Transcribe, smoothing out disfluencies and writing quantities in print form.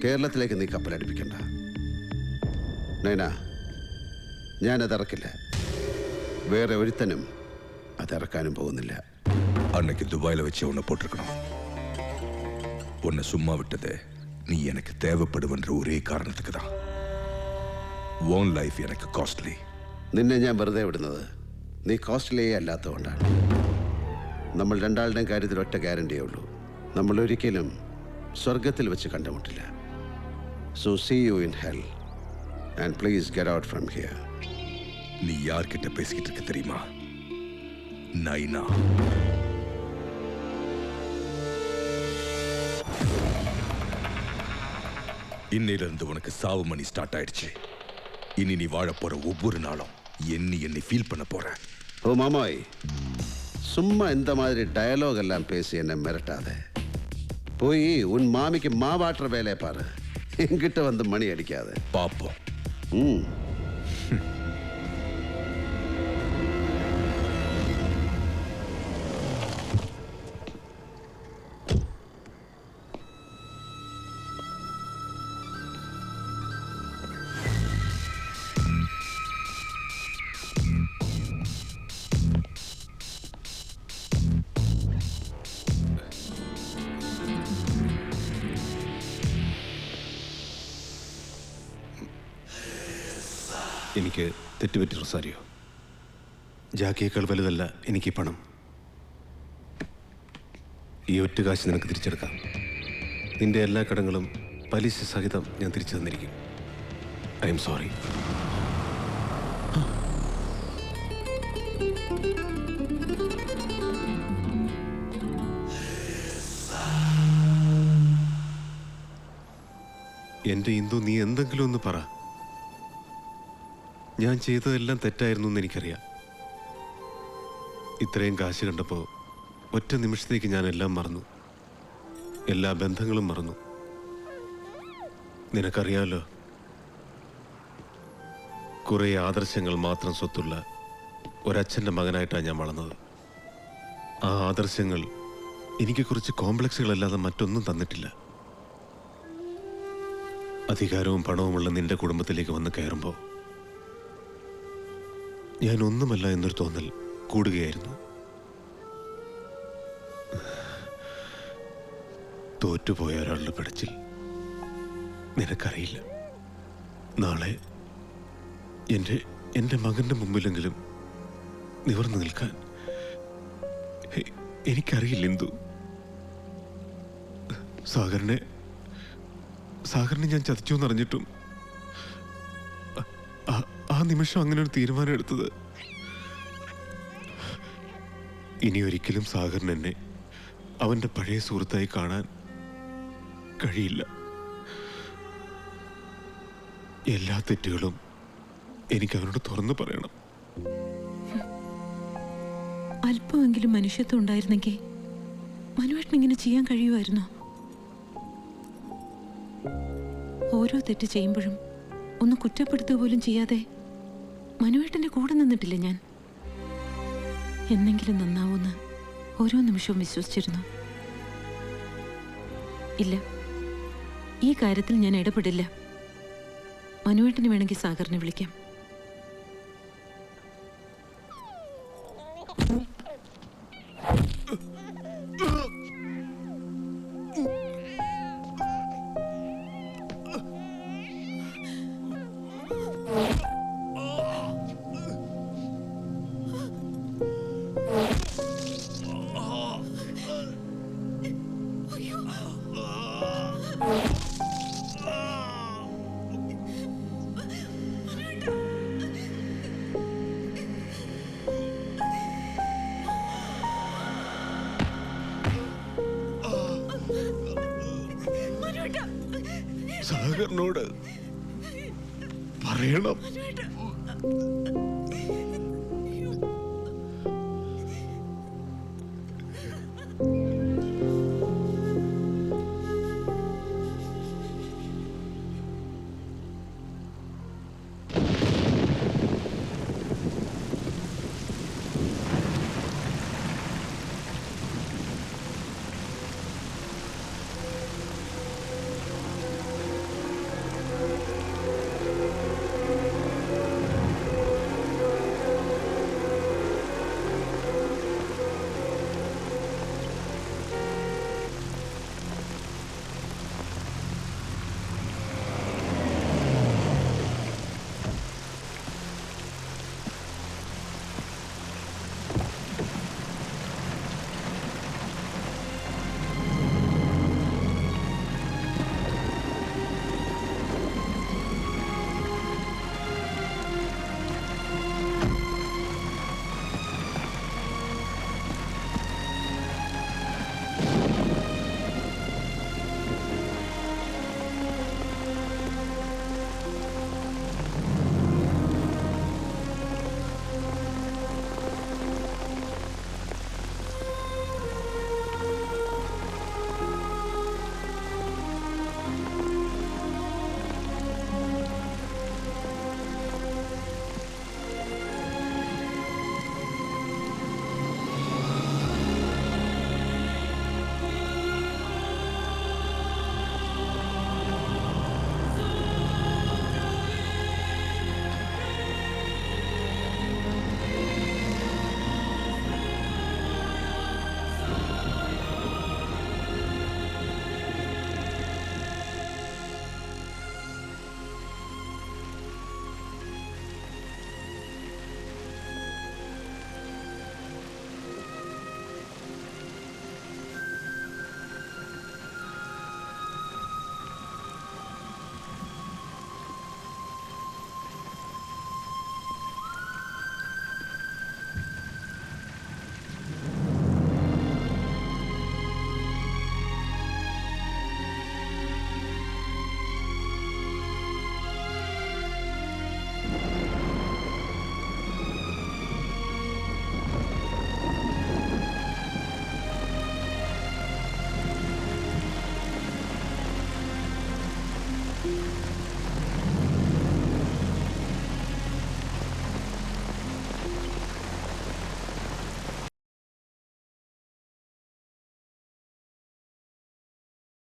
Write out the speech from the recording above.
കേരളത്തിലേക്ക് നീ കപ്പലടിപ്പിക്കണ്ട. നൈന, ഞാനതിറക്കില്ല. വേറെ ഒരുത്തനും അതിറക്കാനും പോകുന്നില്ല. அன்னைக்கு துபாயில வச்சு உன்னை போட்டிருக்கணும். உன்னை சும்மா விட்டது நீ எனக்கு தேவைப்படுவன்ற ஒரே காரணத்துக்கு தான். ஓன் லைஃப் எனக்கு காஸ்ட்லி. നിന്നെ ഞാൻ വെറുതെ വിടുന്നത് നീ കോസ്റ്റ്ലിയേ അല്ലാത്തതുകൊണ്ടാണ്. നമ്മൾ രണ്ടാളുടെയും കാര്യത്തിൽ ഒറ്റ ഗ്യാരണ്ടിയേ ഉള്ളൂ. നമ്മൾ ഒരിക്കലും സ്വർഗത്തിൽ വെച്ച് കണ്ടുമുട്ടില്ല. So see you in hell and please get out from here. நீ யார்கிட்ட பேசிக்கிட்டு இருக்க தெரியுமா? நைனா. இன்னையிலிருந்து உனக்கு சாவு மணி ஸ்டார்ட் ஆயிடுச்சு. இனி நீ வாழ போற ஒவ்வொரு நாளும் என்னை ஃபீல் பண்ண போற. ஓ மாமாய், சும்மா இந்த மாதிரி டயலாக் எல்லாம் பேசி என்ன மிரட்டாத. போய் உன் மாமிக்கு மாவாட்டுற வேலையை பாரு. என்கிட்ட வந்து மணி அடிக்காத. பாப்போம். എനിക്ക് തെറ്റുപറ്റി റൊസാരിയോ. ജാക്കിയേക്കാൾ വലുതല്ല എനിക്ക് പണം. ഈ ഒറ്റ കാശ് നിനക്ക് തിരിച്ചെടുക്കാം. നിന്റെ എല്ലാ കടങ്ങളും പലിശ സഹിതം ഞാൻ തിരിച്ചു തന്നിരിക്കും. I am sorry. എൻ്റെ ഇന്ദു, നീ എന്തെങ്കിലും ഒന്ന് പറ. ഞാൻ ചെയ്തതെല്ലാം തെറ്റായിരുന്നു എന്ന് എനിക്കറിയാം. ഇത്രയും കാശ് കണ്ടപ്പോൾ ഒറ്റ നിമിഷത്തേക്ക് ഞാൻ എല്ലാം മറന്നു. എല്ലാ ബന്ധങ്ങളും മറന്നു. നിനക്കറിയാമല്ലോ, കുറേ ആദർശങ്ങൾ മാത്രം സ്വത്തുള്ള ഒരച്ഛൻ്റെ മകനായിട്ടാണ് ഞാൻ വളർന്നത്. ആ ആദർശങ്ങൾ എനിക്ക് കുറച്ച് കോംപ്ലക്സുകളല്ലാതെ മറ്റൊന്നും തന്നിട്ടില്ല. അധികാരവും പണവുമുള്ള നിന്റെ കുടുംബത്തിലേക്ക് വന്ന് കയറുമ്പോൾ ഞാൻ ഒന്നുമല്ല എന്നൊരു തോന്നൽ കൂടുകയായിരുന്നു. തോറ്റുപോയ ഒരാളുടെ പിടച്ചിൽ നിനക്കറിയില്ല. നാളെ എൻ്റെ മകൻ്റെ മുമ്പിലെങ്കിലും നിവർന്നു നിൽക്കാൻ എനിക്കറിയില്ല എന്തു. സാഗറിനെ ഞാൻ ചതിച്ചു എന്നറിഞ്ഞിട്ടും ആ നിമിഷം അങ്ങനെ ഒരു തീരുമാനം എടുത്തത്. ഇനി ഒരിക്കലും സാഗറിന് എന്നെ അവൻ്റെ പഴയ സുഹൃത്തായി കാണാൻ കഴിയില്ല. എല്ലാ തെറ്റുകളും എനിക്ക് അവനോട് തുറന്നു പറയണം. അല്പമെങ്കിലും മനുഷ്യത്വം ഉണ്ടായിരുന്നെങ്കിൽ മനുവേട്ടന് ഇങ്ങനെ ചെയ്യാൻ കഴിയുമായിരുന്നോ? ഓരോ തെറ്റ് ചെയ്യുമ്പോഴും ഒന്ന് കുറ്റപ്പെടുത്തുക പോലും ചെയ്യാതെ മനുവേട്ടൻ്റെ കൂടെ നിന്നിട്ടില്ല ഞാൻ. എന്നെങ്കിലും നന്നാവൂന്ന് ഓരോ നിമിഷവും വിശ്വസിച്ചിരുന്നു. ഇല്ല, ഈ കാര്യത്തിൽ ഞാൻ ഇടപെടില്ല. മനുവേട്ടന് വേണമെങ്കിൽ സാഗറിനെ വിളിക്കാം. സാഗറിനോട് പറയണം.